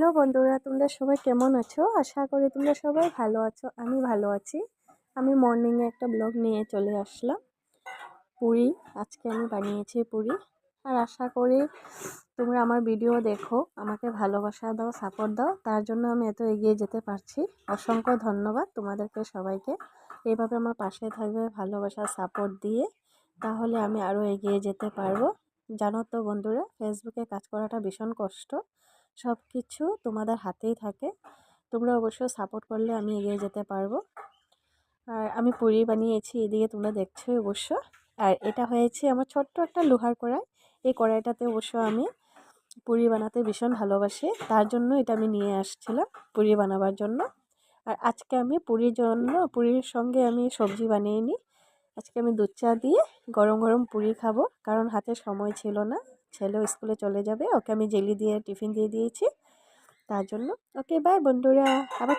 Hello বন্ধুরা, তোমরা সবাই কেমন আছো? আশা করি তোমরা সবাই ভালো আছো। আমি ভালো আছি। আমি মর্নিংয়ে একটা ব্লগ নিয়ে চলে আসলাম। পুরি আজকে আমি বানিয়েছি পুরি। আর আশা করি তোমরা আমার ভিডিও দেখো, আমাকে ভালোবাসা দাও, সাপোর্ট দাও। তার জন্য আমি এত এগিয়ে যেতে পারছি। অসংখ্য ধন্যবাদ তোমাদেরকে সবাইকে। এইভাবে আমার পাশে থাকবে, ভালোবাসা সাপোর্ট দিয়ে, তাহলে আমি আরও এগিয়ে যেতে পারবো। জানো তো বন্ধুরা, ফেসবুকে কাজ করাটা ভীষণ কষ্ট। সব কিছু তোমাদের হাতেই থাকে। তোমরা অবশ্যই সাপোর্ট করলে আমি এগিয়ে যেতে পারবো। আর আমি পুরি বানিয়েছি, এদিকে তোমরা দেখছোই অবশ্য। আর এটা হয়েছে আমার ছোট্ট একটা লোহার কড়াই। এই কড়াইটাতে অবশ্য আমি পুরি বানাতে ভীষণ ভালোবাসি, তার জন্য এটা আমি নিয়ে আসছিলাম পুরি বানাবার জন্য। আর আজকে আমি পুরির সঙ্গে আমি সবজি বানিয়ে নিই। আজকে আমি দুধ চা দিয়ে গরম গরম পুরি খাবো, কারণ হাতে সময় ছিল না। ছেলেও স্কুলে চলে যাবে, ওকে আমি জেলি দিয়ে টিফিন দিয়ে দিয়েছি, তার জন্য। ওকে বাই বন্ধুরা, আবার